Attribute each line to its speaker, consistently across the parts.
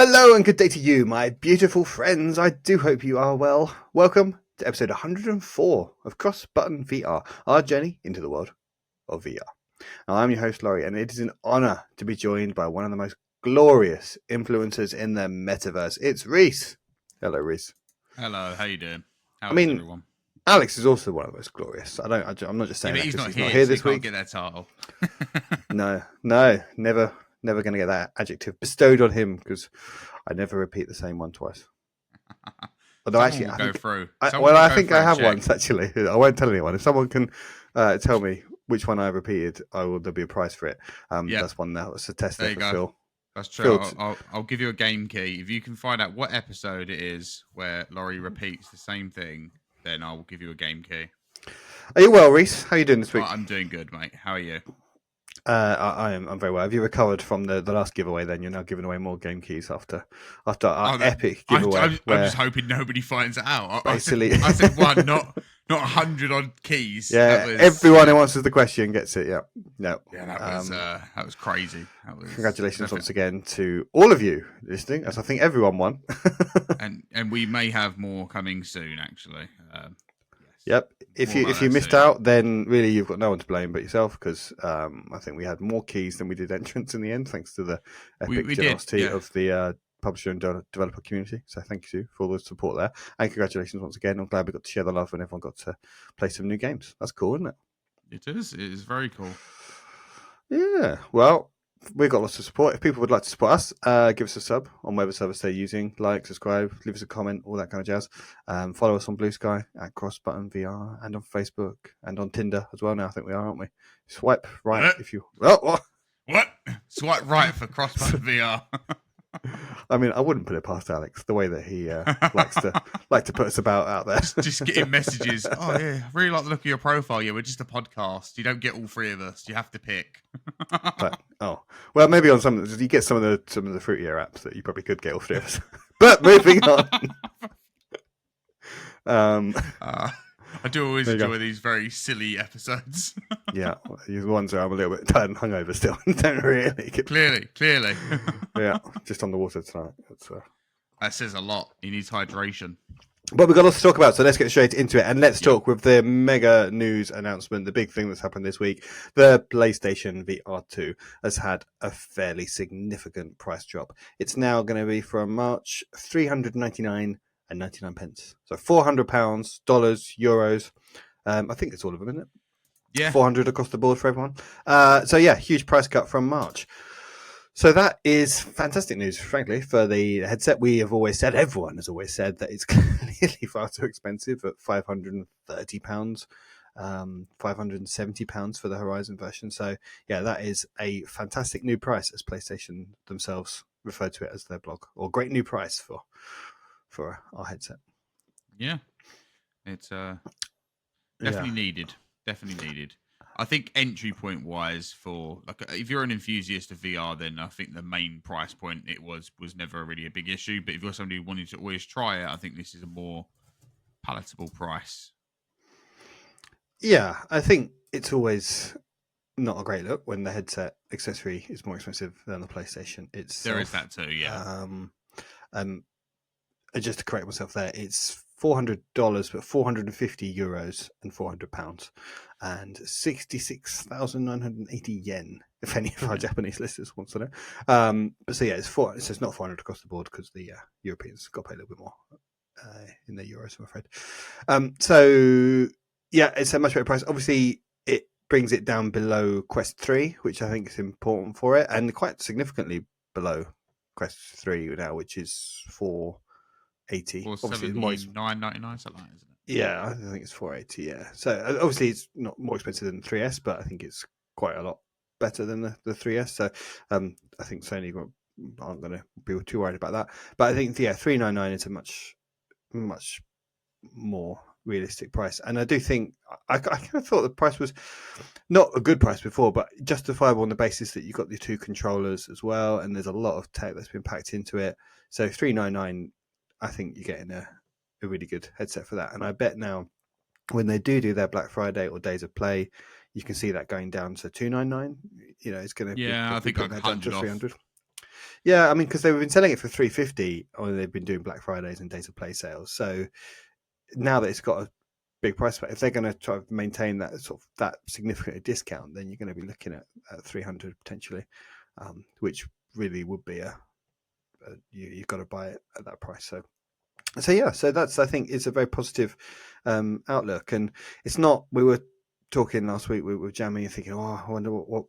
Speaker 1: Hello and good day to you, my beautiful friends. I do hope you are well. Welcome to episode 104 of Cross Button VR, our journey into the world of VR. Now, I'm your host, Laurie, and it is an honor to be joined by one of the most glorious influencers in the metaverse. It's Reece. Hello, Reece.
Speaker 2: Hello, how you doing?
Speaker 1: How is everyone? Alex is also one of the most glorious. I'm not just saying that because he's not here this week.
Speaker 2: Can't get that title.
Speaker 1: No, never going to get that adjective bestowed on him because I never repeat the same one twice.
Speaker 2: Although actually, I
Speaker 1: think I have once actually. I won't tell anyone. If someone can tell me which one I repeated, there'll be a prize for it. That's one that was a test there for Phil.
Speaker 2: That's true. I'll give you a game key. If you can find out what episode it is where Laurie repeats the same thing, then I will give you a game key.
Speaker 1: Are you well, Reece? How are you doing this week?
Speaker 2: I'm doing good, mate. How are you?
Speaker 1: I'm very well. Have you recovered from the last giveaway? Then you're now giving away more game keys after our epic giveaway.
Speaker 2: I'm just hoping nobody finds it out.
Speaker 1: Basically,
Speaker 2: I said one, not 100 odd keys.
Speaker 1: Yeah, everyone who answers the question gets it. Yeah, no.
Speaker 2: Yeah, that was crazy.
Speaker 1: Congratulations once again to all of you listening, as I think everyone won.
Speaker 2: and we may have more coming soon, actually.
Speaker 1: Yep. If you missed out, then really you've got no one to blame but yourself, because I think we had more keys than we did entrants in the end, thanks to the epic generosity of the publisher and developer community. So thank you for all the support there, and congratulations once again. I'm glad we got to share the love and everyone got to play some new games. That's cool, isn't it?
Speaker 2: It is. It is very cool.
Speaker 1: Yeah. Well, we've got lots of support. If people would like to support us, give us a sub on whatever service they're using. Like, subscribe, leave us a comment, all that kind of jazz. Follow us on Blue Sky at Cross Button VR, and on Facebook and on Tinder as well. Now I think we are, aren't we? Swipe right if you.
Speaker 2: What? Swipe right for Cross Button VR.
Speaker 1: I mean, I wouldn't put it past Alex the way that he likes to put us out there.
Speaker 2: Just getting messages. Oh yeah, I really like the look of your profile. Yeah, we're just a podcast. You don't get all three of us. You have to pick.
Speaker 1: Well, maybe on some you get some of the fruitier apps that you probably could get all three of us. But moving on.
Speaker 2: I do always enjoy these very silly episodes.
Speaker 1: Yeah, these ones where I'm a little bit tired and hungover still. Don't really.
Speaker 2: Clearly.
Speaker 1: Yeah, just on the water tonight.
Speaker 2: That says a lot. He needs hydration.
Speaker 1: But we've got lots to talk about, so let's get straight into it. And let's talk with the mega news announcement, the big thing that's happened this week. The PlayStation VR2 has had a fairly significant price drop. It's now going to be from March $399.99. So £400, dollars, euros. I think it's all of them, isn't it?
Speaker 2: Yeah.
Speaker 1: 400 across the board for everyone. Huge price cut from March. So that is fantastic news, frankly, for the headset. Everyone has always said that it's clearly far too expensive at £530, £570 for the Horizon version. So, yeah, that is a fantastic new price, as PlayStation themselves refer to it as their blog, or great new price for our headset.
Speaker 2: Yeah, it's definitely needed. Definitely needed. I think entry point wise, for if you're an enthusiast of VR, then I think the main price point was never really a big issue. But if you're somebody who wanted to always try it, I think this is a more palatable price.
Speaker 1: Yeah, I think it's not a great look when the headset accessory is more expensive than the PlayStation.
Speaker 2: There is that too, yeah.
Speaker 1: Just to correct myself there, it's $400, but €450 and £400, and 66,980 yen. If any of our Japanese listeners wants to know, but so yeah, it's not 400 across the board because the Europeans got to pay a little bit more in their euros, I'm afraid. So yeah, it's a much better price. Obviously, it brings it down below Quest 3, which I think is important for it, and quite significantly below Quest 3 now, which is $480.
Speaker 2: Obviously, $9.99, something like that, isn't it?
Speaker 1: Yeah, I think it's $480. Yeah, so obviously it's not more expensive than the 3S, but I think it's quite a lot better than the 3S. So I think Sony aren't going to be too worried about that. But I think $399 is a much more realistic price, and I do think I kind of thought the price was not a good price before, but justifiable on the basis that you've got the two controllers as well, and there's a lot of tech that's been packed into it. So $399. I think you're getting a really good headset for that. And I bet now when they do their Black Friday or Days of Play, you can see that going down to $299. It's going to
Speaker 2: I think like 100
Speaker 1: to $300. Yeah, I mean, because they've been selling it for $350, or they've been doing Black Fridays and days of play sales. So now that it's got a big price, if they're going to try to maintain that sort of that significant discount, then you're going to be looking at 300 potentially, which really would be you've got to buy it at that price. So yeah, so that's, I think, it's a very positive outlook, and it's not. We were talking last week with Jamie and thinking, oh, I wonder what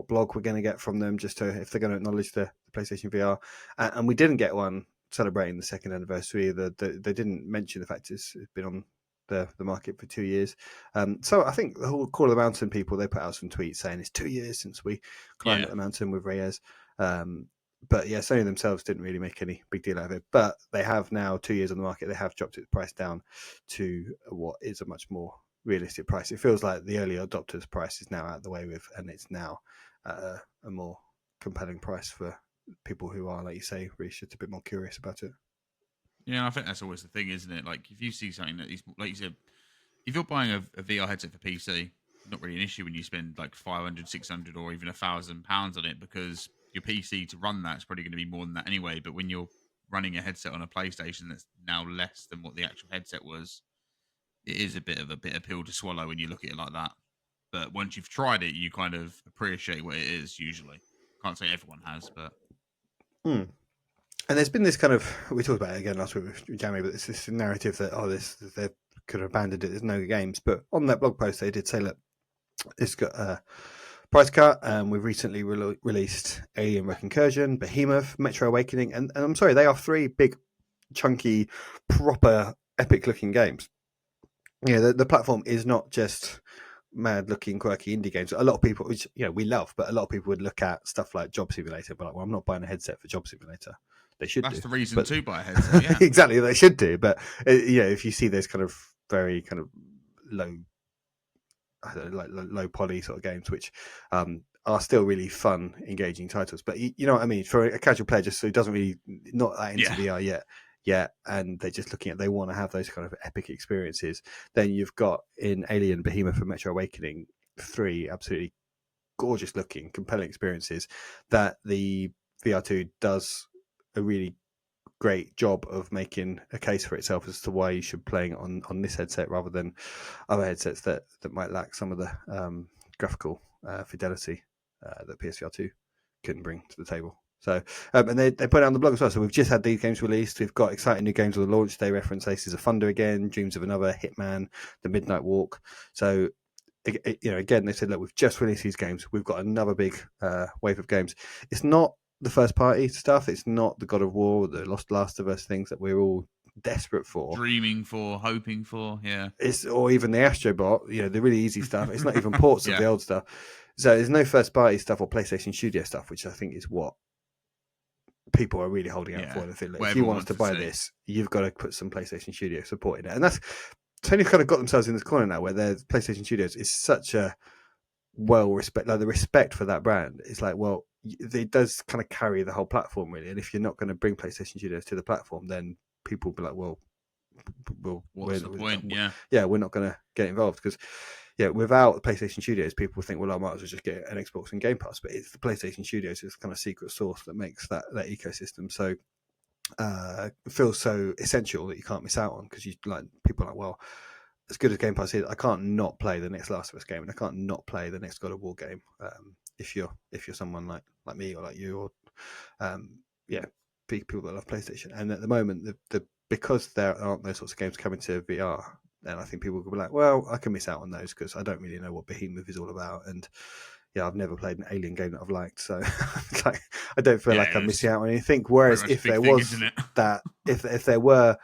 Speaker 1: blog we're going to get from them, just to if they're going to acknowledge the PlayStation VR, and we didn't get one celebrating the second anniversary. They didn't mention the fact it's been on the market for 2 years. So I think the whole Call of the Mountain people, they put out some tweets saying it's 2 years since we climbed up the mountain with Reyes. But yeah, Sony themselves didn't really make any big deal out of it. But they have now 2 years on the market. They have dropped its price down to what is a much more realistic price. It feels like the early adopters' price is now out of the way with, and it's now a more compelling price for people who are, like you say, Reece, just a bit more curious about it.
Speaker 2: Yeah, I think that's always the thing, isn't it? Like, if you see something that is, like you said, if you're buying a VR headset for PC, not really an issue when you spend like 500, 600, or even £1,000 on it, because your PC to run that is probably going to be more than that anyway. But when you're running a headset on a PlayStation that's now less than what the actual headset was, it is a bit of a bitter pill to swallow when you look at it like that. But once you've tried it, you kind of appreciate what it is. Usually, can't say everyone has, but.
Speaker 1: And there's been this kind of, we talked about it again last week with Jamie, but it's this narrative that they could have abandoned it. There's no games, but on that blog post they did say, look, it's got a price cut. We've recently released Alien Recursion, Behemoth, Metro Awakening, and I'm sorry, they are 3 big, chunky, proper, epic-looking games. Yeah, the platform is not just mad-looking, quirky indie games. A lot of people, which we love, but a lot of people would look at stuff like Job Simulator, but like, well, I'm not buying a headset for Job Simulator. They should.
Speaker 2: That's
Speaker 1: do.
Speaker 2: the reason
Speaker 1: But
Speaker 2: to buy a headset. Yeah,
Speaker 1: exactly. They should do. But if you see those kind of very kind of low, I don't know, like low poly sort of games, which are still really fun, engaging titles. But you know what I mean, for a casual player, just who doesn't really not that into VR yet, and they're just looking at, they want to have those kind of epic experiences. Then you've got in Alien, Behemoth, and Metro Awakening 3 absolutely gorgeous looking, compelling experiences that the VR2 does a really great job of making a case for itself as to why you should play it on this headset rather than other headsets that might lack some of the graphical fidelity that PSVR2 couldn't bring to the table. So, and they put it on the blog as well. So we've just had these games released. We've got exciting new games on the launch. They reference Aces of Thunder again, Dreams of Another, Hitman, The Midnight Walk. So, again, they said, look, we've just released these games. We've got another big wave of games. It's not the first party stuff. It's not the God of War, the Last of Us things that we're all desperate for,
Speaker 2: dreaming for, hoping for. Yeah,
Speaker 1: or even the Astrobot. The really easy stuff. It's not even ports of the old stuff. So there's no first party stuff or PlayStation Studio stuff, which I think is what people are really holding out for. And I think, if you want us to buy this, you've got to put some PlayStation Studio support in it. And that's Sony kind of got themselves in this corner now, where their PlayStation Studios is such a the respect for that brand is like, well, it does kind of carry the whole platform really. And if you're not going to bring PlayStation Studios to the platform, then people will be like, well,
Speaker 2: what's the point?
Speaker 1: We're not going to get involved, because without PlayStation Studios, people think, well, I might as well just get an Xbox and Game Pass. But it's the PlayStation Studios is kind of secret sauce that makes that ecosystem so feels so essential that you can't miss out on, because people are like, well, as good as Game Pass is, I can't not play the next Last of Us game, and I can't not play the next God of War game. If you're someone like me or like you, or people that love PlayStation. And at the moment, because there aren't those sorts of games coming to VR, then I think people will be like, well, I can miss out on those because I don't really know what Behemoth is all about, and I've never played an Alien game that I've liked, so I don't feel like I'm missing out on anything. Whereas if there was that, if there were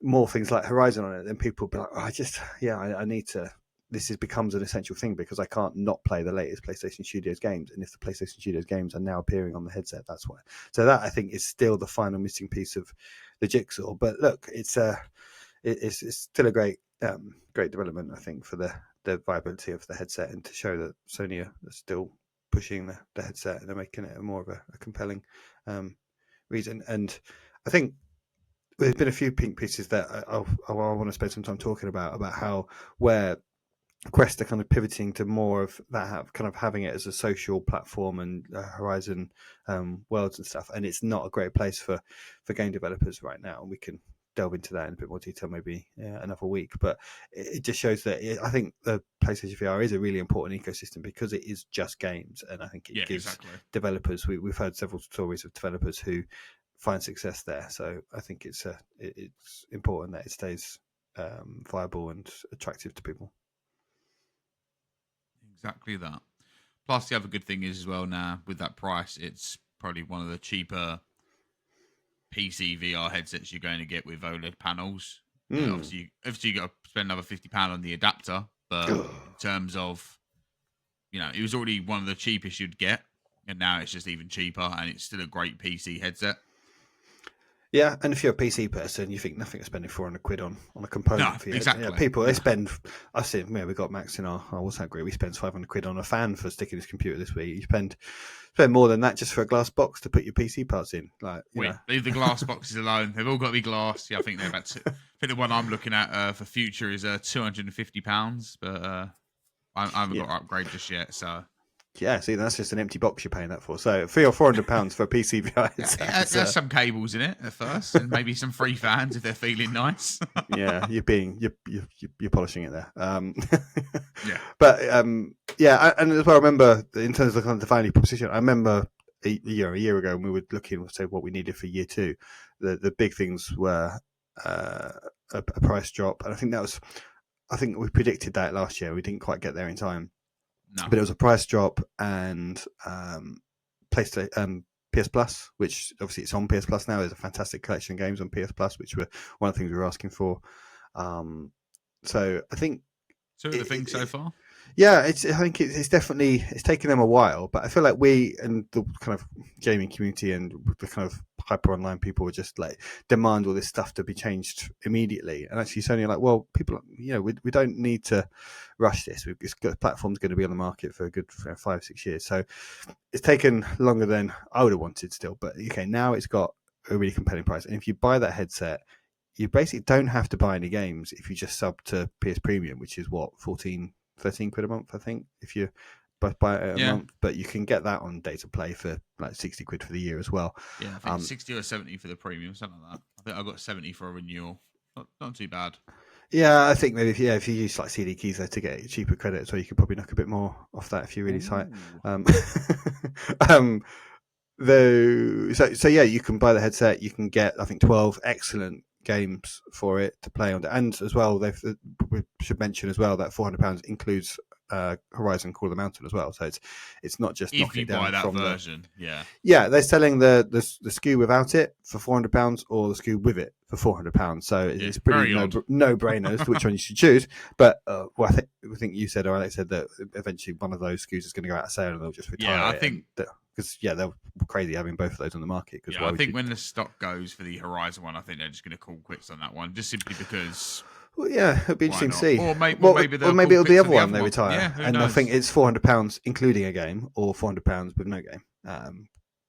Speaker 1: more things like Horizon on it, then people would be like, oh, I need to. Becomes an essential thing because I can't not play the latest PlayStation Studios games, and if the PlayStation Studios games are now appearing on the headset, that's why. So that, I think, is still the final missing piece of the jigsaw. But look, it's still a great development, I think, for the viability of the headset, and to show that Sony are still pushing the headset and are making it more of a compelling reason. And I think there's been a few pink pieces that I want to spend some time talking about how where Quest are kind of pivoting to more of that, kind of having it as a social platform and Horizon worlds and stuff. And it's not a great place for game developers right now. We can delve into that in a bit more detail maybe another week. But it just shows that I think the PlayStation VR is a really important ecosystem because it is just games, and I think it gives developers. We've heard several stories of developers who find success there. So I think it's important that it stays viable and attractive to people.
Speaker 2: Exactly that. Plus, the other good thing is as well now with that price, it's probably one of the cheaper PC VR headsets you're going to get with OLED panels. Yeah, obviously, you got to spend another £50 on the adapter, but in terms of, it was already one of the cheapest you'd get, and now it's just even cheaper, and it's still a great PC headset.
Speaker 1: Yeah, and if you're a PC person, you think nothing of spending £400 on a component for you.
Speaker 2: Exactly.
Speaker 1: Yeah, people they spend. I've seen. Yeah, we got Max in our WhatsApp group. We spent £500 on a fan for sticking his computer this week. You spend more than that just for a glass box to put your PC parts in.
Speaker 2: Leave the glass boxes alone. They've all got to be glass. Yeah, I think they're about. I think the one I'm looking at for future is £250, but I haven't got to upgrade just yet. So.
Speaker 1: Yeah, see, that's just an empty box you're paying that for. So £300 or £400 for a PC VR.
Speaker 2: There's some cables in it at first, and maybe some free fans if they're feeling nice.
Speaker 1: Yeah, you're polishing it there.
Speaker 2: Yeah,
Speaker 1: but yeah, and as well, I remember in terms of the value proposition, I remember a year ago when we were looking to say what we needed for year two. The big things were a price drop, and I think we predicted that last year. We didn't quite get there in time.
Speaker 2: No.
Speaker 1: But it was a price drop and PlayStation PS Plus, which obviously it's on PS Plus now. There's a fantastic collection of games on PS Plus, which were one of the things we were asking for. So I think
Speaker 2: two of the things so far.
Speaker 1: Yeah, I think it's definitely taken them a while, but I feel like we and the kind of gaming community and the kind of hyper online people were just like demand all this stuff to be changed immediately. And actually, Sony are like, well, people, we don't need to rush this. The platform's going to be on the market for a good 5-6 years, so it's taken longer than I would have wanted still. But okay, now it's got a really compelling price, and if you buy that headset, you basically don't have to buy any games if you just sub to PS Premium, which is what, £13 a month, I think, if you buy it a month. But you can get that on Data Play for like £60 for the year as well.
Speaker 2: Yeah, I think 60 or 70 for the premium, something like that. I think I got 70 for a renewal. Not too bad.
Speaker 1: Yeah, I think maybe if you use like CD keys there to get cheaper credit, so you could probably knock a bit more off that if you're really tight. So yeah, you can buy the headset. You can get, I think, 12 excellent games for it to play on, and as well, we should mention as well that £400 includes Horizon Call of the Mountain as well. So it's not just
Speaker 2: if you buy that version.
Speaker 1: Yeah, they're selling the SKU without it for £400 or the SKU with it for £400. So it's pretty no brainer as to which one you should choose. But I think you said, or Alex said, that eventually one of those SKUs is going to go out of sale and they'll just retire.
Speaker 2: Yeah, I think.
Speaker 1: Because they're crazy having both of those on the market.
Speaker 2: I think when the stock goes for the Horizon one, I think they're just going to call quits on that one, just simply because.
Speaker 1: Well, yeah, it'll be interesting to see.
Speaker 2: Or maybe it'll
Speaker 1: be the other one they retire.
Speaker 2: Yeah,
Speaker 1: and
Speaker 2: knows?
Speaker 1: I think it's £400 including a game, or £400 with no game.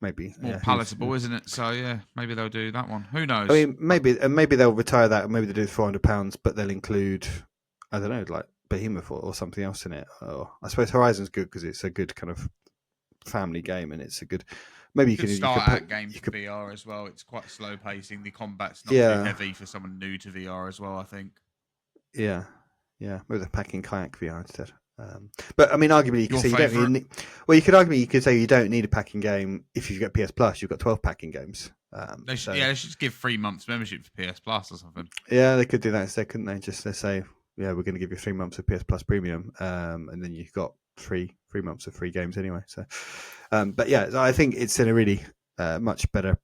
Speaker 1: Maybe
Speaker 2: more palatable, isn't it? So yeah, maybe they'll do that one. Who knows?
Speaker 1: I mean, maybe they'll retire that, and maybe they'll do £400, but they'll include, I don't know, like Behemoth or something else in it. Or I suppose Horizon's good because it's a good kind of family game, and it's a good. Maybe you can
Speaker 2: start at game for VR as well. It's quite slow pacing. The combat's not too heavy for someone new to VR as well, I think.
Speaker 1: Yeah. Maybe they're packing Kayak VR instead. But I mean, arguably, you could say you don't really need. Well, you could say you don't need a packing game if you get PS Plus. You've got 12 packing games.
Speaker 2: They should just give 3 months membership for PS Plus or something.
Speaker 1: Yeah, they could do that instead, couldn't they? Just say, we're going to give you 3 months of PS Plus Premium, and then you've got three months of free games anyway. So, but yeah, I think it's in a really much better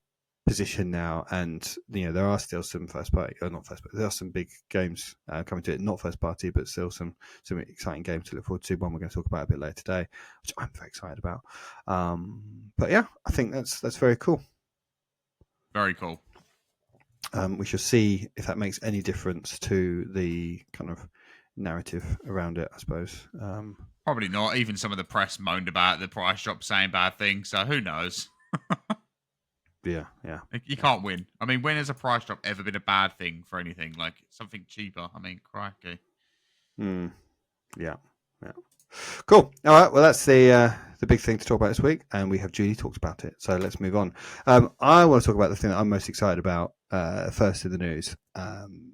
Speaker 1: position now, and there are still some first party, or not first party, there are some big games coming to it, not first party, but still some exciting games to look forward to. One we're going to talk about a bit later today, which I'm very excited about. But yeah, I think that's very cool.
Speaker 2: Very cool.
Speaker 1: We shall see if that makes any difference to the kind of narrative around it, I suppose.
Speaker 2: Probably not. Even some of the press moaned about the price drop, saying bad things, so who knows?
Speaker 1: Yeah.
Speaker 2: You can't win. I mean, when has a price drop ever been a bad thing for anything? Like something cheaper? I mean, crikey.
Speaker 1: Yeah. Cool. All right. Well, that's the big thing to talk about this week, and we have Julie talked about it. So let's move on. I want to talk about the thing that I'm most excited about first in the news, and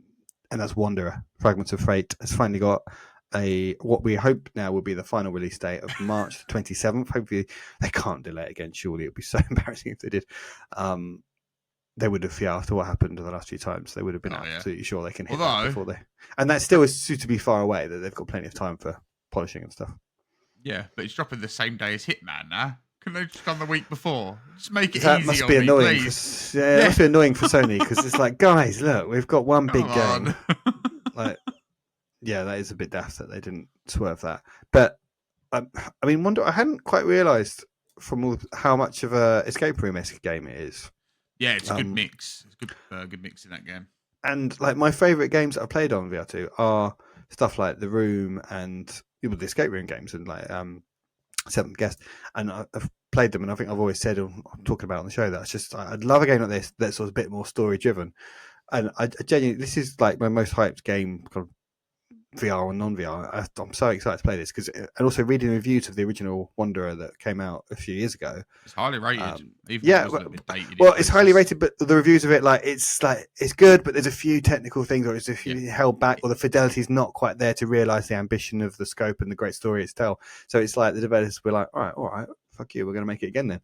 Speaker 1: that's Wanderer. Fragments of Fate has finally got what we hope now will be the final release date of March 27th. Hopefully, they can't delay it again. Surely it would be so embarrassing if they did. They would have, after what happened the last few times, they would have been absolutely sure they can hit that before they. And that still is suitably far away. That they've got plenty of time for polishing and stuff.
Speaker 2: Yeah, but it's dropping the same day as Hitman now. Can they just come the week before? Just make it
Speaker 1: that
Speaker 2: easy
Speaker 1: must
Speaker 2: on
Speaker 1: be
Speaker 2: me,
Speaker 1: annoying.
Speaker 2: please.
Speaker 1: It must be annoying for Sony because it's like, guys, look, we've got one big game. Like, yeah, that is a bit daft that they didn't swerve that. But I mean, I hadn't quite realised from how much of a escape room-esque game it is.
Speaker 2: Yeah, it's a good mix. It's a good mix in that game.
Speaker 1: And like my favourite games that I played on VR2 are stuff like The Room and the escape room games and like Seventh Guest. And I've played them, and I think I've always said, I'm talking about on the show, that it's just I'd love a game like this that's sort of a bit more story driven. And I genuinely, this is like my most hyped game, kind of VR or non-VR. I'm so excited to play this and also reading reviews of the original Wanderer that came out a few years ago.
Speaker 2: It's highly rated.
Speaker 1: It's highly rated, but the reviews of it, it's good, but there's a few technical things, or it's a few held back, or the fidelity's not quite there to realise the ambition of the scope and the great story it's tell. So it's like the developers were like, all right, fuck you, we're going to make it again then,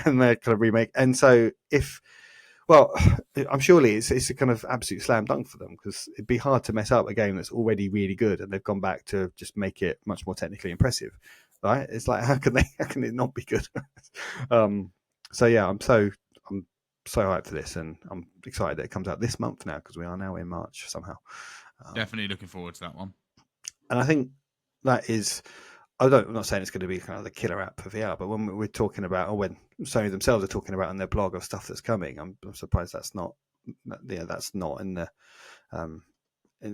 Speaker 1: and they're kind of remake. And so I'm surely it's a kind of absolute slam dunk for them, because it'd be hard to mess up a game that's already really good, and they've gone back to just make it much more technically impressive, right? It's like, how can it not be good? So yeah, I'm so hyped for this, and I'm excited that it comes out this month now, because we are now in March somehow.
Speaker 2: Definitely looking forward to that one.
Speaker 1: And I think that is. I'm not saying it's going to be kind of the killer app for VR, but when we're talking about, or when Sony themselves are talking about on their blog of stuff that's coming, I'm surprised that's not in the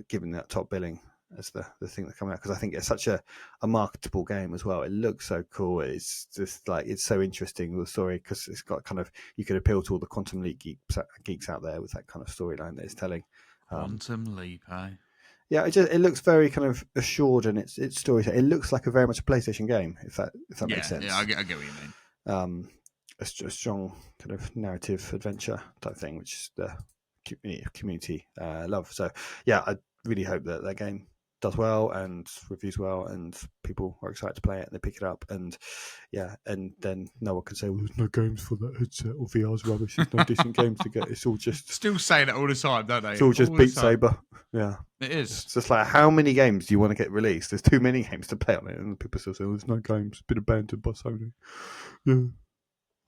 Speaker 1: given that top billing as the thing that's coming out, because I think it's such a marketable game as well. It looks so cool. It's just like, it's so interesting, the story, because it's got kind of, you could appeal to all the Quantum Leap geeks out there with that kind of storyline that it's telling.
Speaker 2: Quantum Leap, eh?
Speaker 1: Yeah, it looks very kind of assured in its story. It looks like very much a PlayStation game, if that makes sense.
Speaker 2: Yeah, I get what you mean.
Speaker 1: A strong kind of narrative adventure type thing, which the community love. So yeah, I really hope that game does well and reviews well, and people are excited to play it and they pick it up, and then no one can say, well, there's no games for that headset, or VR's rubbish, there's no decent games to get. It's all just
Speaker 2: still saying it all the time, don't they?
Speaker 1: It's all just Beat Saber. Yeah,
Speaker 2: it is.
Speaker 1: It's just like, how many games do you want to get released? There's too many games to play on it, and people still say, well, there's no games, it's been abandoned by Sony. Yeah,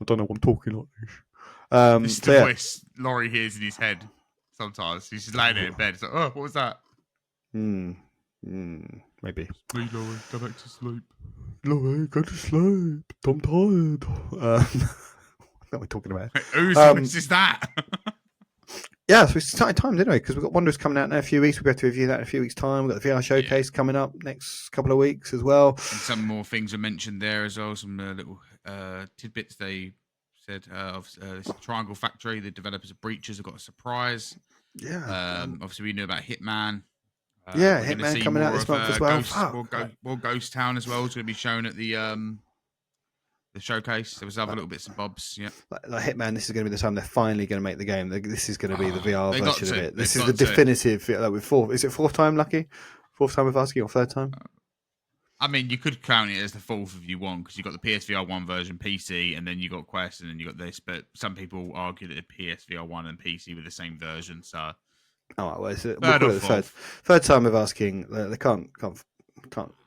Speaker 1: I don't know what I'm talking like this.
Speaker 2: It's the voice Laurie hears in his head sometimes. He's just laying there in bed. It's like, oh, what was that?
Speaker 1: Maybe.
Speaker 2: It's me, Laurie. Go back to sleep.
Speaker 1: Laurie, go to sleep. I'm tired. What we're talking about?
Speaker 2: Whose voice is that?
Speaker 1: Yeah, so it's exciting times anyway, because we've got Wanderers coming out in a few weeks. We'll be able to review that in a few weeks' time. We've got the VR showcase coming up next couple of weeks as well.
Speaker 2: And some more things are mentioned there as well. Some little tidbits they said of this Triangle Factory. The developers of Breaches have got a surprise.
Speaker 1: Yeah.
Speaker 2: Obviously, we knew about Hitman.
Speaker 1: Hitman coming out this month as well.
Speaker 2: More Ghost Town as well is going to be shown at the showcase. There was other little bits and bobs. Yeah,
Speaker 1: like Hitman. This is going to be the time they're finally going to make the game. This is going to be the VR version of it. This is the definitive. With fourth. Is it fourth time, Lucky? Fourth time with asking, or third time?
Speaker 2: I mean, you could count it as the fourth if you want, because you've got the PSVR1 version PC, and then you got Quest, and then you got this. But some people argue that the PSVR1 and PC were the same version. So,
Speaker 1: well, the third time of asking. They can't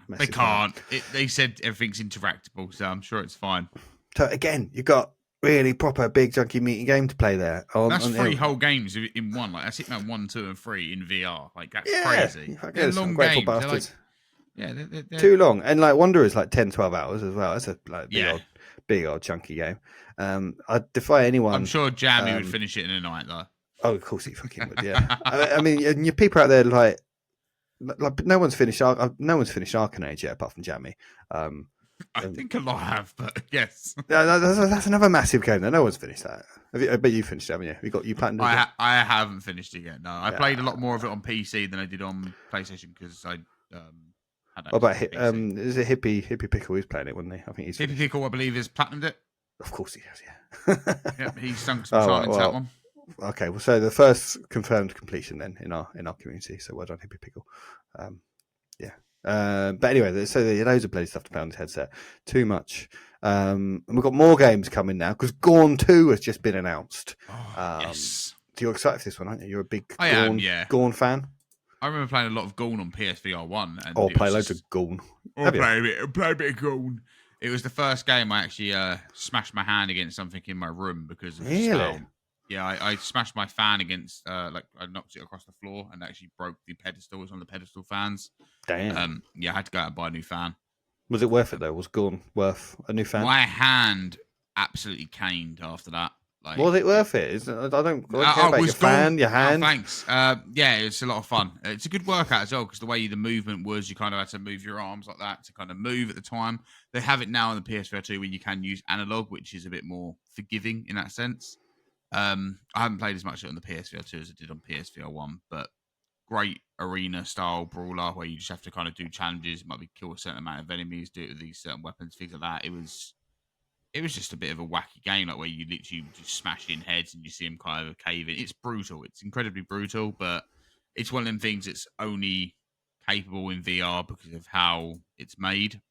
Speaker 1: mess.
Speaker 2: They can't. They said everything's interactable, so I'm sure it's fine.
Speaker 1: So again, you've got really proper big junky meaty game to play there.
Speaker 2: That's three whole games in one. Like, that's Hitman 1, 2, and 3 in VR. Like, that's crazy. They're long games.
Speaker 1: Bastards.
Speaker 2: They're
Speaker 1: too long. And like Wanderer is like 10-12 hours as well. That's a big old chunky game. I defy anyone.
Speaker 2: I'm sure Jammy would finish it in a night though.
Speaker 1: Oh, of course he fucking would. Yeah. I mean, and your people out there like no one's finished Arcane Age yet, apart from Jammy.
Speaker 2: I think a lot have, but yes.
Speaker 1: That's another massive game though. No one's finished that. I bet you finished it, haven't you? You platinum?
Speaker 2: I haven't finished it yet. No, I played a lot more of it on PC than I did on PlayStation, because I had
Speaker 1: What about
Speaker 2: access to PC.
Speaker 1: is it Hippie Pickle? He's playing it, wasn't he? I think he's
Speaker 2: Hippie Pickle, I believe, is platinumed it.
Speaker 1: Of course he has, yeah.
Speaker 2: Yep, he sunk some time into that one.
Speaker 1: Okay, well, so the first confirmed completion then in our community. So well done, Hippie Pickle. Yeah. But anyway, so there are loads of bloody stuff to play on this headset. Too much. And we've got more games coming now because Gorn 2 has just been announced.
Speaker 2: Yes.
Speaker 1: So you're excited for this one, aren't you? You're a big
Speaker 2: Gorn
Speaker 1: fan?
Speaker 2: I remember playing a lot of Gorn on PSVR1. And
Speaker 1: play loads of Gorn.
Speaker 2: Play a bit of Gorn. It was the first game I actually smashed my hand against something in my room because of
Speaker 1: really?
Speaker 2: Yeah, I smashed my fan against, I knocked it across the floor and actually broke the pedestal. It was one of the pedestal fans.
Speaker 1: Damn.
Speaker 2: Yeah, I had to go out and buy a new fan.
Speaker 1: Was it worth it though? Was Gorn worth a new fan?
Speaker 2: My hand absolutely caned after that. Like,
Speaker 1: was it worth it? I don't care about your fan, your hand.
Speaker 2: Oh, thanks. Yeah, it's a lot of fun. It's a good workout as well because the way the movement was, you kind of had to move your arms like that to kind of move at the time. They have it now in the PSVR2 where you can use analog, which is a bit more forgiving in that sense. I haven't played as much on the PSVR2 as I did on PSVR1, but great arena style brawler where you just have to kind of do challenges. It might be kill a certain amount of enemies, do it with these certain weapons, things like that. It was just a bit of a wacky game, like where you literally just smash in heads and you see them kind of cave in. It's brutal. It's incredibly brutal, but it's one of them things that's only capable in VR because of how it's made.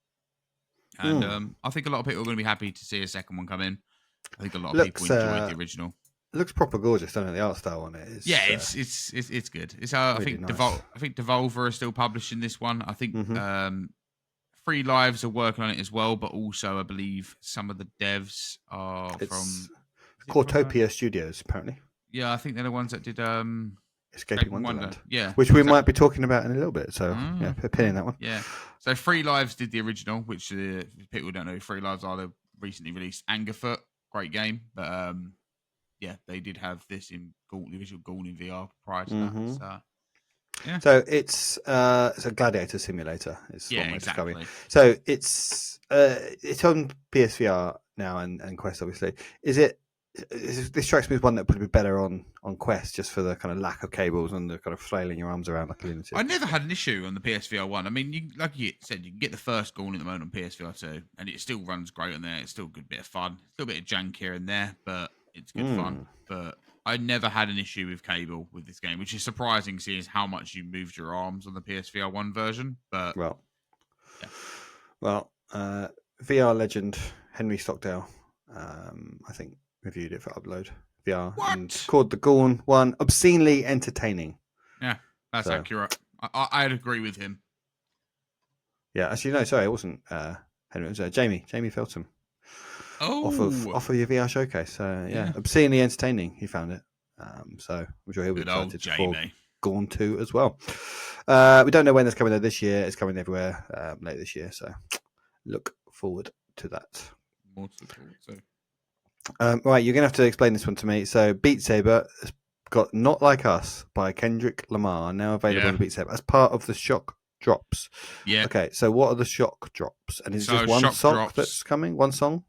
Speaker 2: And I think a lot of people are going to be happy to see a second one come in. I think a lot of people enjoyed the original.
Speaker 1: It looks proper gorgeous, doesn't it? The art style on it is.
Speaker 2: Yeah, it's good. It's really I think nice. I think Devolver are still publishing this one. I think Free Lives are working on it as well, but also I believe some of the devs are from
Speaker 1: Cortopia Studios, apparently.
Speaker 2: Yeah, I think they're the ones that did
Speaker 1: Escaping Wonderland.
Speaker 2: Yeah,
Speaker 1: which we might be talking about in a little bit. So yeah, pinning that one.
Speaker 2: Yeah. So Free Lives did the original, which people who don't know who Free Lives are. They recently released Angerfoot, great game, but yeah, they did have this in the original Gorn in VR prior to that. So, yeah.
Speaker 1: So it's a gladiator simulator.
Speaker 2: Exactly.
Speaker 1: So it's on PSVR now and Quest, obviously. This strikes me as one that would be better on Quest, just for the kind of lack of cables and the kind of flailing your arms around like a lunatic.
Speaker 2: I never had an issue on the PSVR1. I mean, like you said, you can get the first Gorn at the moment on PSVR2, and it still runs great on there. It's still a good bit of fun. Still a bit of jank here and there, but it's good fun. But I never had an issue with cable with this game, which is surprising, seeing how much you moved your arms on the PSVR1 version. But
Speaker 1: VR legend Henry Stockdale, I think, reviewed it for Upload VR.
Speaker 2: What?
Speaker 1: And called the Gorn one obscenely entertaining.
Speaker 2: Yeah, that's accurate. I'd agree with him.
Speaker 1: Yeah, actually, no, sorry, it wasn't Henry. It was Jamie Feltham.
Speaker 2: Oh,
Speaker 1: off of your VR showcase. So yeah, obscenely entertaining. He found it. So I'm sure he'll be excited for Gorn 2 as well. We don't know when that's coming though. This year, it's coming everywhere later this year. So look forward to that.
Speaker 2: More to look forward to.
Speaker 1: Right, you're gonna have to explain this one to me. So Beat Saber has got "Not Like Us" by Kendrick Lamar now available on Beat Saber as part of the Shock Drops. Yeah. Okay, so what are the Shock Drops? And is it just one sock that's coming? One song?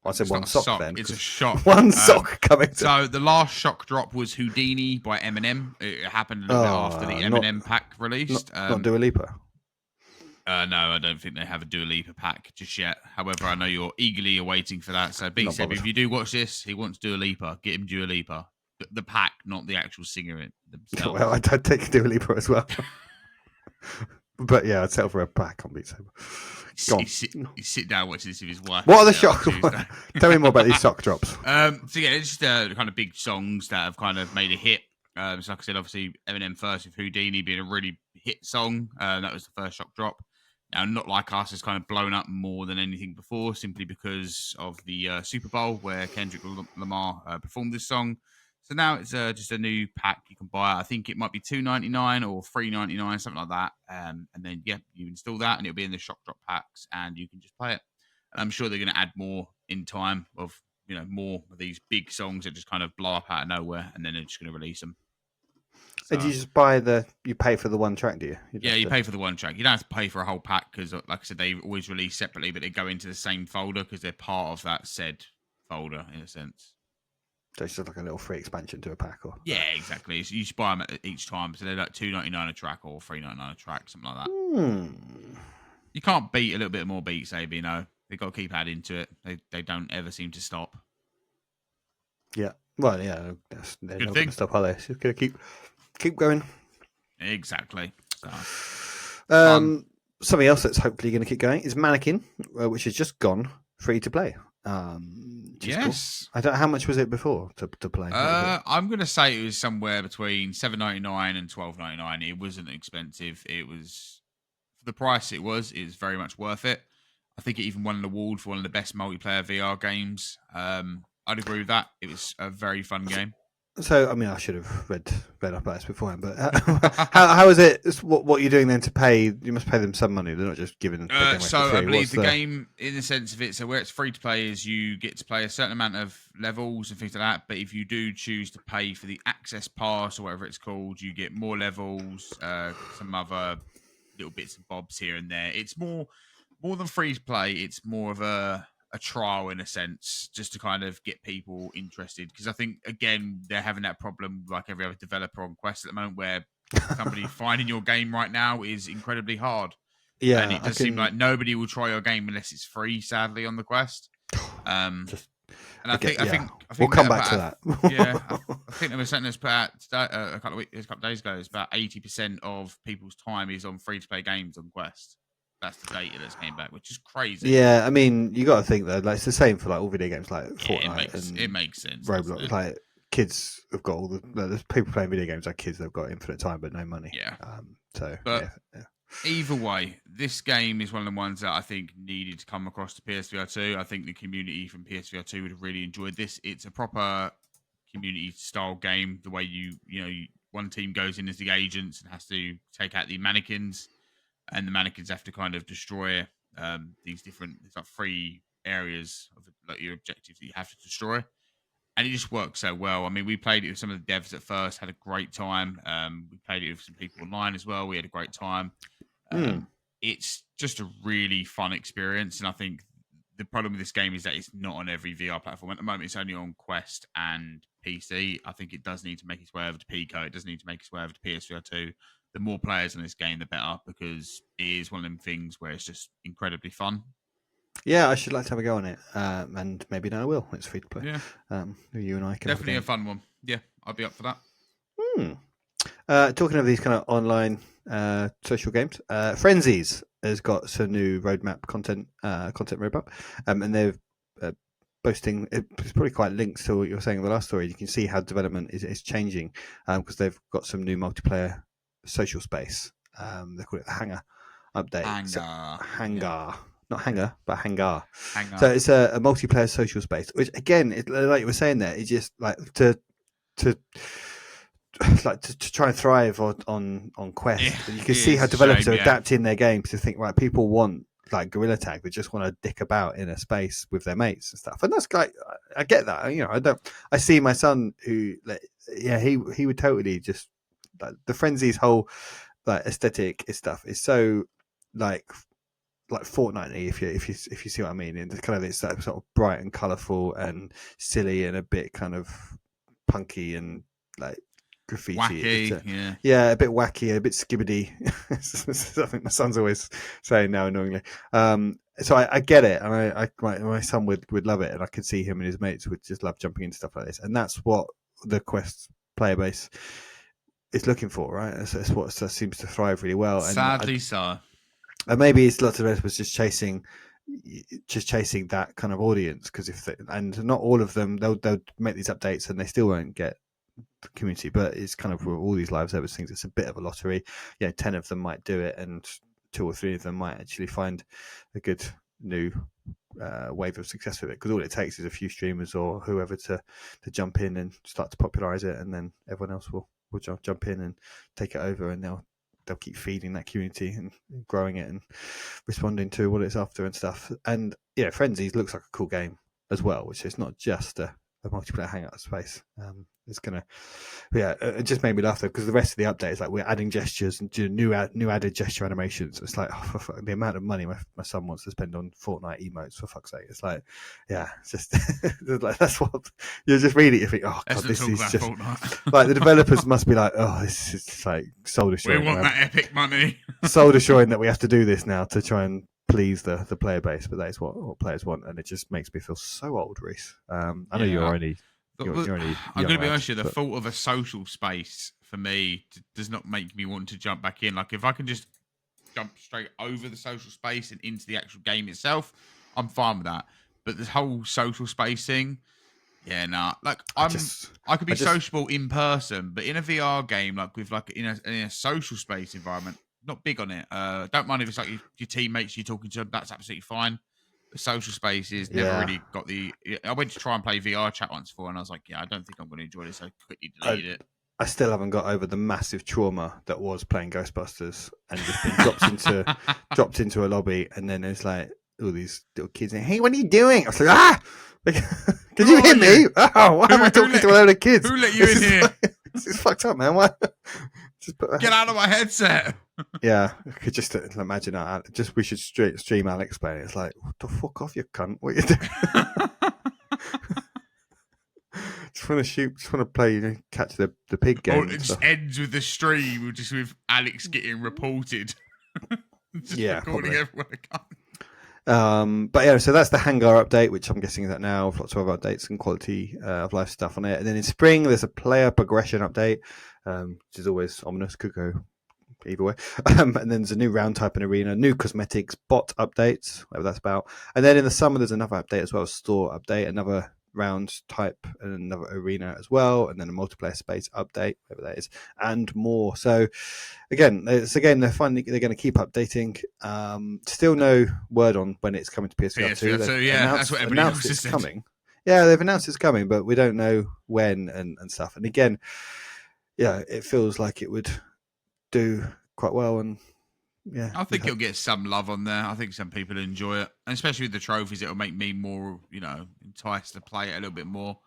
Speaker 1: I said one sock then.
Speaker 2: It's a shock.
Speaker 1: One sock coming.
Speaker 2: So the last shock drop was Houdini by Eminem. It happened a little bit after the Eminem pack released.
Speaker 1: Not Dua Lipa.
Speaker 2: No, I don't think they have a Dua Lipa pack just yet. However, I know you're eagerly awaiting for that. So Beat Saber, if you do watch this, he wants Dua Lipa. Get him Dua Lipa. The pack, not the actual singer themselves.
Speaker 1: Well, I'd take Dua Lipa as well. But yeah, I'd settle for a pack on Beat Saber.
Speaker 2: You sit down watching this with his wife.
Speaker 1: What are the shock? Tell me more about these shock drops.
Speaker 2: So yeah, it's just kind of big songs that have kind of made a hit. So like I said, obviously Eminem first with Houdini being a really hit song. That was the first shock drop. Now, Not Like Us has kind of blown up more than anything before, simply because of the Super Bowl where Kendrick Lamar performed this song. So now it's just a new pack you can buy. I think it might be $2.99 or $3.99, something like that. And then you install that, and it'll be in the shock drop packs, and you can just play it. And I'm sure they're going to add more in time of more of these big songs that just kind of blow up out of nowhere, and then they're just going to release them.
Speaker 1: So, and you just you pay for the one track, do you?
Speaker 2: You pay for the one track. You don't have to pay for a whole pack because, like I said, they always release separately, but they go into the same folder because they're part of that said folder in a sense.
Speaker 1: So it's just like a little free expansion to a pack, or
Speaker 2: exactly. So you just buy them each time, so they're like $2.99 a track or $3.99 a track, something like that. You can't beat a little bit more Beat Saber, you know. They've got to keep adding to it. They don't ever seem to stop.
Speaker 1: Yeah. Well, yeah, they're
Speaker 2: Good
Speaker 1: not
Speaker 2: thing.
Speaker 1: going to stop, are they? It's just going to keep going.
Speaker 2: Exactly.
Speaker 1: Something else that's hopefully going to keep going is Mannequin, which has just gone free to play.
Speaker 2: Yes.
Speaker 1: Cool. I don't. How much was it before to play?
Speaker 2: I'm going to say it was somewhere between $7.99 and $12.99. It wasn't expensive. It was, for the price it was very much worth it. I think it even won an award for one of the best multiplayer VR games. I'd agree with that. It was a very fun game.
Speaker 1: So, I mean, I should have read up about this beforehand, but how is it? What you're doing then to pay? You must pay them some money. They're not just giving them.
Speaker 2: So I believe the game, in the sense of it, so where it's free to play, is you get to play a certain amount of levels and things like that. But if you do choose to pay for the access pass or whatever it's called, you get more levels, some other little bits and bobs here and there. It's more than free to play. It's more of a trial in a sense, just to kind of get people interested. Because I think, again, they're having that problem like every other developer on Quest at the moment, where somebody finding your game right now is incredibly hard.
Speaker 1: Yeah,
Speaker 2: and it does seem like nobody will try your game unless it's free, sadly, on the Quest. And I think
Speaker 1: we'll come back to that.
Speaker 2: I think there was something that's put out a couple of days ago. It's about 80% of people's time is on free to play games on Quest. That's the data that's came back, which is crazy.
Speaker 1: Yeah, I mean, you got to think though. Like, it's the same for like all video games, like Fortnite.
Speaker 2: It makes sense.
Speaker 1: Roblox, like kids have got all there's people playing video games like kids. They've got infinite time but no money.
Speaker 2: Yeah.
Speaker 1: Yeah.
Speaker 2: Either way, this game is one of the ones that I think needed to come across to PSVR2. I think the community from PSVR2 would have really enjoyed this. It's a proper community style game. The way one team goes in as the agents and has to take out the mannequins, and the mannequins have to kind of destroy these different, it's like 3 areas of like your objectives that you have to destroy. And it just works so well. I mean, we played it with some of the devs at first, had a great time. We played it with some people online as well. We had a great time. It's just a really fun experience. And I think the problem with this game is that it's not on every VR platform. At the moment, it's only on Quest and PC. I think it does need to make its way over to Pico. It does need to make its way over to PSVR2. The more players in this game, the better, because it is one of them things where it's just incredibly fun.
Speaker 1: Yeah, I should like to have a go on it, and maybe now I will. It's free to play.
Speaker 2: Yeah,
Speaker 1: you and I can
Speaker 2: definitely a fun one. Yeah, I'd be up for
Speaker 1: that. Talking of these kind of online social games, Frenzies has got some new roadmap content roadmap, and they're boasting. It's probably quite linked to what you were saying in the last story. You can see how development is changing because they've got some new multiplayer social space. They call it the Hangar update. Hangar.
Speaker 2: Yeah.
Speaker 1: Not Hangar, but Hangar. So it's a multiplayer social space, which again, like you were saying there, it's just like to try and thrive on Quest.
Speaker 2: Yeah,
Speaker 1: you can see how developers are adapting their games to think, right, people want like Gorilla Tag, they just want to dick about in a space with their mates and stuff. And that's like, I get that. I see my son who, he would totally just like the Frenzies whole like aesthetic stuff is so like Fortnite, if you see what I mean. And kind of it's that sort of bright and colourful and silly and a bit kind of punky and like graffiti.
Speaker 2: Wacky,
Speaker 1: a bit wacky, a bit skibbity. I think my son's always saying now annoyingly. So I get it, and my son would love it, and I could see him and his mates would just love jumping into stuff like this, and that's what the Quest player base is looking for, right? It's what seems to thrive really well. And
Speaker 2: sadly so.
Speaker 1: And maybe it's lots of developers just chasing that kind of audience, because and not all of them, they'll make these updates and they still won't get the community. But it's kind of with all these live service things, it's a bit of a lottery. 10 of them might do it, and 2 or 3 of them might actually find a good new wave of success with it. Because all it takes is a few streamers or whoever to jump in and start to popularize it, and then everyone else will jump in and take it over, and they'll keep feeding that community and growing it and responding to what it's after and stuff. And Frenzies looks like a cool game as well, which is not just a multiplayer hangout space. It's gonna, it just made me laugh though, because the rest of the update is like we're adding gestures and doing new added gesture animations. It's like, the amount of money my son wants to spend on Fortnite emotes, for fuck's sake. It's like, it's just like, that's what you just read it. You think, oh god, this is just Fortnite. Like the developers must be like, oh, this is like soul destroying.
Speaker 2: We want that epic money.
Speaker 1: Soul destroying that we have to do this now to try and please the player base, but that is what players want, and it just makes me feel so old, Reece. I know you're only. I'm
Speaker 2: going to be honest with you, the thought of a social space for me does not make me want to jump back in. Like, if I can just jump straight over the social space and into the actual game itself, I'm fine with that. But this whole social space thing, like I could be sociable in person, but in a VR game, like with like in a social space environment, not big on it. Don't mind if it's like your teammates you're talking to, that's absolutely fine. The social spaces never really got the. I went to try and play VR chat once before, and I was like, I don't think I'm going to enjoy this. I quickly deleted it.
Speaker 1: I still haven't got over the massive trauma that was playing Ghostbusters and just being dropped into a lobby, and then there's like all these little kids saying, "Hey, what are you doing?" I was like, can you hear me? Oh, why am I talking to a load of kids?
Speaker 2: Who let you in here?
Speaker 1: This is fucked up, man. Why?
Speaker 2: Get out of my headset.
Speaker 1: I could just imagine that. We should stream Alex playing. It's like, what the fuck off, you cunt? What are you doing? Just want to shoot. Just want to play, catch the pig game.
Speaker 2: It just ends with the stream, just with Alex getting reported. Just recording everywhere it comes.
Speaker 1: But so that's the hangar update, which I'm guessing is that now. Lots of other updates and quality of life stuff on it. And then in spring, there's a player progression update, which is always ominous. Could go either way. And then there's a new round type and arena, new cosmetics, bot updates, whatever that's about. And then in the summer, there's another update as well, a store update, another round type and another arena as well, and then a multiplayer space update, whatever that is, and more. So again, they're going to keep updating. Still no word on when it's coming to PSVR2.
Speaker 2: That's what everybody else is
Speaker 1: coming. Yeah, they've announced it's coming, but we don't know when and stuff. And again, it feels like it would do quite well, and
Speaker 2: I think it'll get some love on there. I think some people enjoy it, and especially with the trophies, it'll make me more, enticed to play it a little bit more.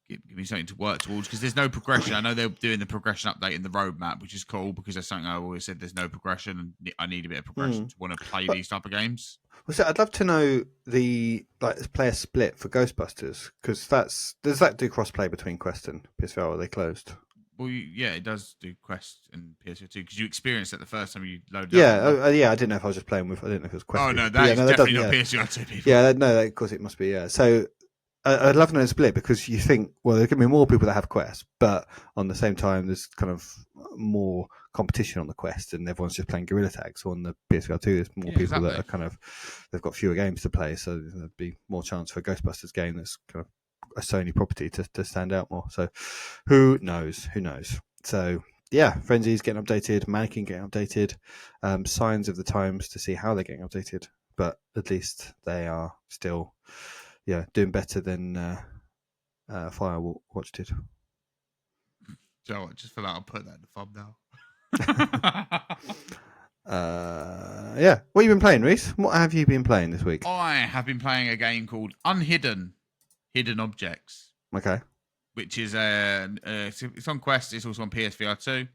Speaker 2: Give me something to work towards, because there's no progression. I know they're doing the progression update in the roadmap, which is cool, because that's something I always said. There's no progression, and I need a bit of progression to want to play these type of games.
Speaker 1: So I'd love to know the player split for Ghostbusters, because does that do crossplay between Quest and PSVR, or are they closed?
Speaker 2: Well, it does do Quest and PSVR2, because you experienced it the first time you loaded
Speaker 1: up. I didn't know if I was just playing with. I didn't know if it was Quest.
Speaker 2: Oh no, that's definitely not PSVR2 people.
Speaker 1: Yeah, no, of course it must be. Yeah, so I'd love to know the split, because you think, well, there can be more people that have Quest, but on the same time, there's kind of more competition on the Quest, and everyone's just playing guerrilla tags. So on the PSVR2, there's more people that are they've got fewer games to play, so there'd be more chance for a Ghostbusters game that's kind of a Sony property to stand out more. So who knows? So Frenzies getting updated, Mannequin getting updated, signs of the times to see how they're getting updated, but at least they are still doing better than Firewatch did.
Speaker 2: Joe, just for that, I'll put that in the thumbnail.
Speaker 1: What have you been playing, Reece? What have you been playing this week?
Speaker 2: I have been playing a game called Hidden Objects.
Speaker 1: Okay.
Speaker 2: Which is it's on Quest. It's also on PSVR2,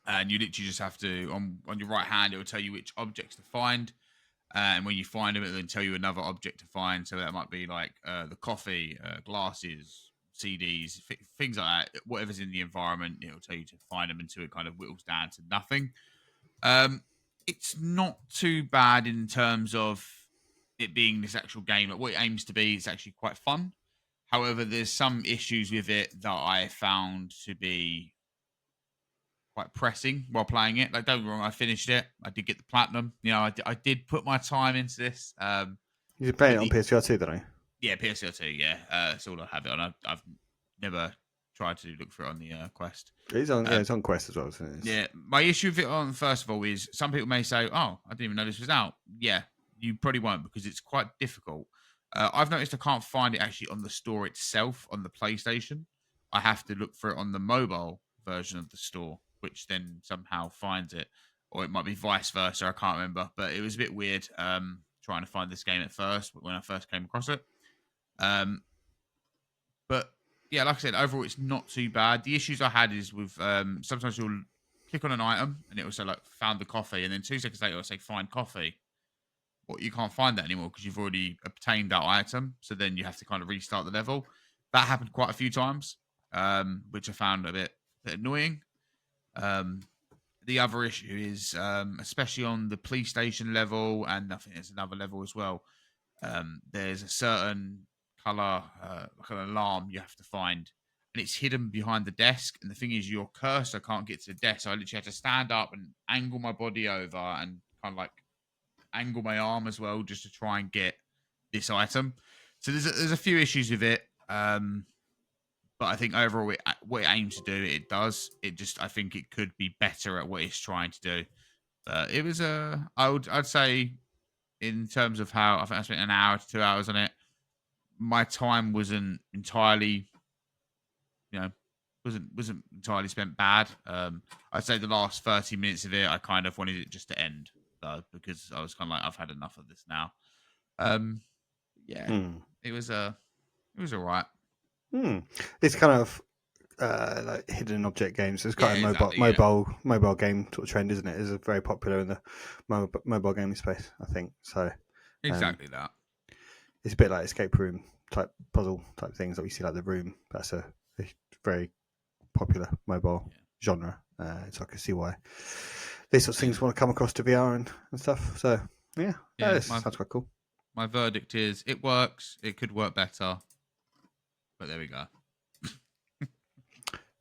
Speaker 2: and you literally just have to on your right hand. It will tell you which objects to find, and when you find them, it will then tell you another object to find. So that might be like the coffee, glasses, CDs, things like that. Whatever's in the environment, it will tell you to find them until it kind of whittles down to nothing. It's not too bad in terms of it being this actual game. Like what it aims to be, it's actually quite fun. However, there's some issues with it that I found to be quite pressing while playing it. Like, don't get me wrong, I finished it. I did get the platinum. I did put my time into this.
Speaker 1: You're playing it on PSVR2, don't you?
Speaker 2: Yeah, PSVR2, yeah. That's all I have it on. I've never tried to look for it on the Quest.
Speaker 1: It's on Quest as well, isn't it?
Speaker 2: Yeah, my issue with it first of all, is some people may say, oh, I didn't even know this was out. Yeah, you probably won't, because it's quite difficult. I've noticed I can't find it actually on the store itself on the PlayStation. I have to look for it on the mobile version of the store, which then somehow finds it. Or it might be vice versa, I can't remember. But it was a bit weird trying to find this game at first, when I first came across it. But yeah, like I said, overall it's not too bad. The issues I had is with sometimes you'll click on an item and it will say like found the coffee, and then 2 seconds later it'll say find coffee. Well, you can't find that anymore because you've already obtained that item. So then you have to kind of restart the level. That happened quite a few times, which I found a bit annoying. The other issue is, especially on the PlayStation level, and I think there's another level as well, there's a certain color, like an alarm you have to find, and it's hidden behind the desk. And the thing is, your cursor can't get to the desk. So I literally had to stand up and angle my body over and kind of like angle my arm as well just to try and get this item. So there's a few issues with it. But I think overall, what it aims to do, it does. It just, I think it could be better at what it's trying to do. But it was I'd say, in terms of how I think I spent an hour to 2 hours on it. My time wasn't entirely, wasn't entirely spent bad. I'd say the last 30 minutes of it, I kind of wanted it just to end, though, because I was kind of like, I've had enough of this now. It was all right.
Speaker 1: It's kind of like hidden object games. It's kind of mobile game sort of trend, isn't it? It's very popular in the mobile gaming space, I think. So
Speaker 2: exactly that.
Speaker 1: It's a bit like escape room type puzzle type things that we see, like The Room. That's a very popular mobile genre. So I can see why these sorts of things want to come across to VR and stuff. So sounds quite cool.
Speaker 2: My verdict is it works. It could work better. But there we go.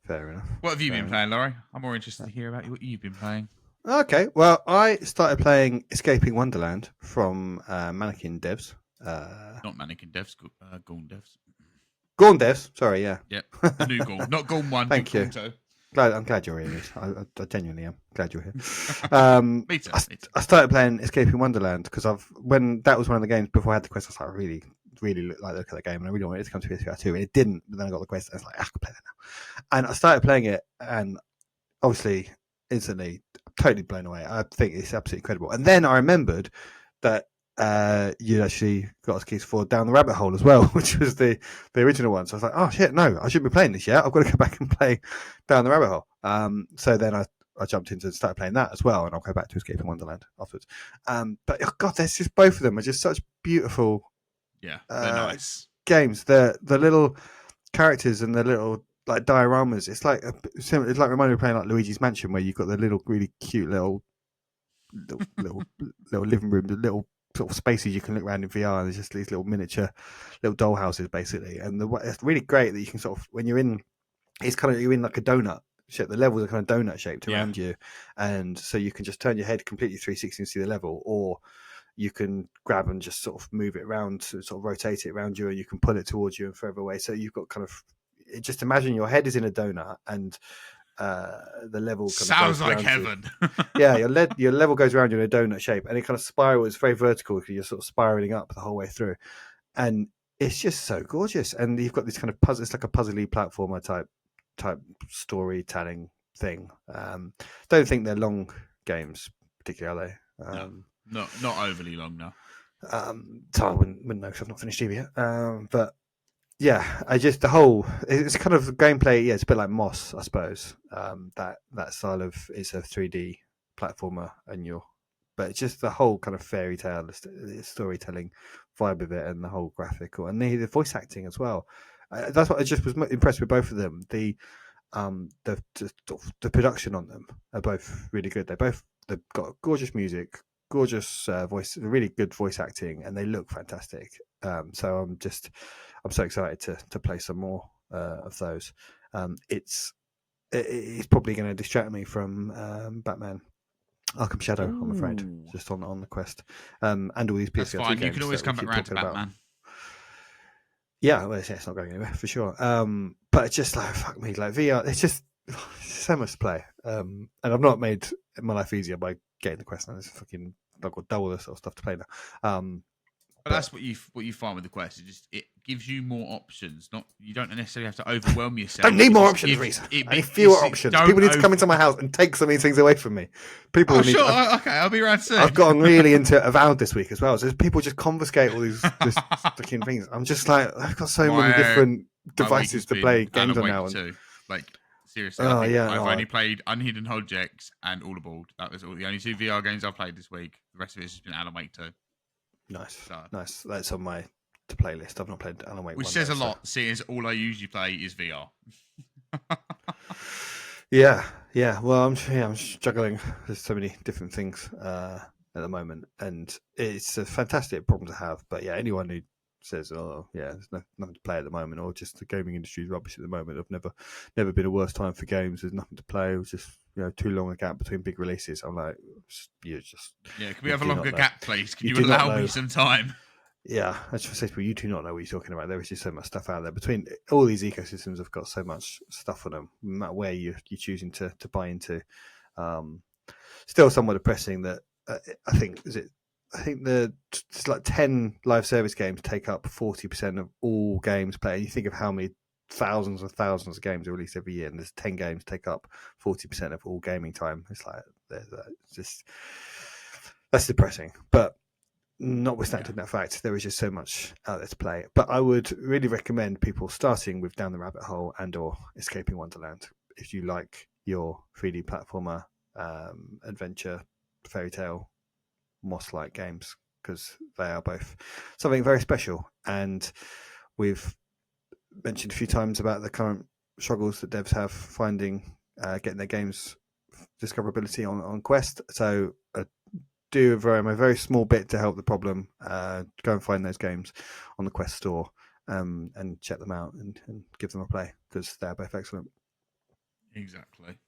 Speaker 1: Fair enough.
Speaker 2: What have you been playing, Laurie? I'm more interested to hear about what you've been playing.
Speaker 1: Okay, well, I started playing Escaping Wonderland from Mannequin devs.
Speaker 2: Not Mannequin devs, Gorn devs.
Speaker 1: Gorn devs, sorry, yeah.
Speaker 2: Yep, the new Gorn. Not Gorn 1,
Speaker 1: Thank you. I'm glad you're here, Reece. I genuinely am glad you're here.
Speaker 2: Me too.
Speaker 1: I started playing Escaping Wonderland because when that was one of the games before I had the quest, I was like, I really look at that game, and I really wanted it to come to PSVR2, and it didn't. But then I got the quest, and I was like, I can play that now. And I started playing it, and obviously, instantly, totally blown away. I think it's absolutely incredible. And then I remembered that you actually got us keys for Down the Rabbit Hole as well, which was the original one. So I was like, oh shit, no, I shouldn't be playing this yet. I've got to go back and play Down the Rabbit Hole. So then I jumped into and started playing that as well, and I'll go back to Escaping Wonderland afterwards. But oh god, there's just both of them are just such beautiful.
Speaker 2: Yeah, they're nice
Speaker 1: games. The little characters and the little like dioramas. It's like reminding me of playing like Luigi's Mansion, where you've got the little really cute little living room, the little sort of spaces you can look around in VR. There's just these little miniature little doll houses basically, and it's really great that you can sort of when you're in, it's kind of you're in like a donut shape. The levels are kind of donut shaped around you, and so you can just turn your head completely 360 and see the level, or you can grab and just sort of move it around, sort of rotate it around you, and you can pull it towards you and further away. So you've got kind of, just imagine your head is in a donut, and the level
Speaker 2: sounds like heaven.
Speaker 1: Yeah, your level goes around you in a donut shape, and it kind of spirals. It's very vertical because you're sort of spiraling up the whole way through, and it's just so gorgeous. And you've got this kind of puzzle. It's like a puzzly platformer type storytelling thing. Don't think they're long games, particularly, are they?
Speaker 2: No, not overly long now.
Speaker 1: So I wouldn't know because I've not finished TV yet. But yeah, it's kind of gameplay. Yeah, it's a bit like Moss, I suppose. That style of it's a 3D platformer, but it's just the whole kind of fairy tale, the storytelling vibe of it, and the whole graphical and the voice acting as well. That's what I just was impressed with both of them. The production on them are both really good. They've got gorgeous music, gorgeous voice, really good voice acting, and they look fantastic. So I'm so excited to play some more of those. It's probably going to distract me from Batman Arkham Shadow. Ooh. I'm afraid, just on the quest, and all these PSVR2 games.
Speaker 2: Fine. You can always come back around to Batman.
Speaker 1: Yeah, well, it's not going anywhere for sure. But it's just like fuck me, like VR. It's just so much to play. And I've not made my life easier by getting the quest now. It's fucking I've got double this sort of stuff to play now.
Speaker 2: But that's what you find with the quest. It gives you more options. You don't necessarily have to overwhelm yourself.
Speaker 1: Don't need more options, Reece. I need fewer options. People need to come into my house and take some of these things away from me. People
Speaker 2: okay, I'll be around soon.
Speaker 1: I've gotten really into Avowed this week as well. So people just confiscate all these fucking things. I'm just like, I've got so many different devices to play games on now.
Speaker 2: Too. Like seriously, I've only played Unhidden Objects and All Aboard. That was the only 2 VR games I've played this week. The rest of it's just been Alan Wake 2.
Speaker 1: Nice. That's on my to play list. I've not played Alan Wake 1.
Speaker 2: Which says a lot, seeing as all I usually play is VR.
Speaker 1: Yeah. Well, I'm struggling. There's so many different things at the moment, and it's a fantastic problem to have. But yeah, anyone who says, there's nothing to play at the moment, or just the gaming industry is rubbish at the moment. I've never been a worse time for games. There's nothing to play. It was just too long a gap between big releases. I'm like, can
Speaker 2: we have a longer gap, please? Can you allow me some time?
Speaker 1: Yeah, I just say to people, you do not know what you're talking about. There is just so much stuff out there. Between all these ecosystems have got so much stuff on them, no matter where you're choosing to buy into. Still somewhat depressing that I think it's like 10 live service games take up 40% of all games played. You think of how many thousands and thousands of games are released every year, and there's 10 games take up 40% of all gaming time. It's like that's depressing. But notwithstanding that fact, there is just so much out there to play. But I would really recommend people starting with Down the Rabbit Hole and/or Escaping Wonderland if you like your 3D platformer, adventure, fairy tale, Moss-like games, because they are both something very special. And we've mentioned a few times about the current struggles that devs have finding getting their games discoverability on Quest. So do a very small bit to help the problem. Go and find those games on the Quest store and check them out and give them a play, because they're both excellent.
Speaker 2: Exactly.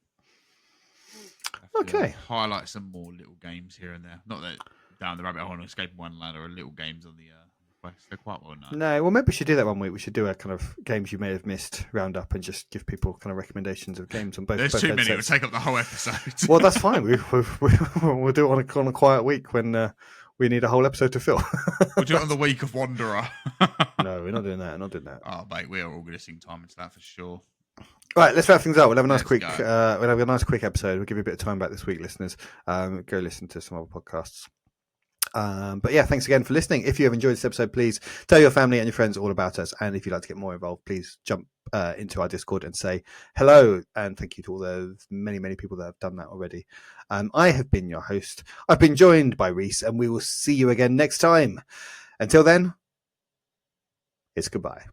Speaker 1: Okay.
Speaker 2: Highlight some more little games here and there. Not that Down the Rabbit Hole and Escaping Wonderland are little games on the Quest. They're quite well known.
Speaker 1: No, well, maybe we should do that one week. We should do a kind of games you may have missed roundup and just give people kind of recommendations of games on both.
Speaker 2: There's
Speaker 1: both
Speaker 2: too
Speaker 1: headsets.
Speaker 2: many. It'll take up the whole episode.
Speaker 1: Well, that's fine. We'll do it on a quiet week when we need a whole episode to fill.
Speaker 2: We'll do it on the week of Wanderer.
Speaker 1: No, we're not doing that.
Speaker 2: Oh, mate, we are all going to sing time into that for sure.
Speaker 1: Right, let's wrap things up. We'll have a nice quick episode. We'll give you a bit of time back this week, listeners. Go listen to some other podcasts. But yeah, thanks again for listening. If you have enjoyed this episode, please tell your family and your friends all about us. And if you'd like to get more involved, please jump into our Discord and say hello. And thank you to all the many, many people that have done that already. I have been your host. I've been joined by Reece, and we will see you again next time. Until then, it's goodbye.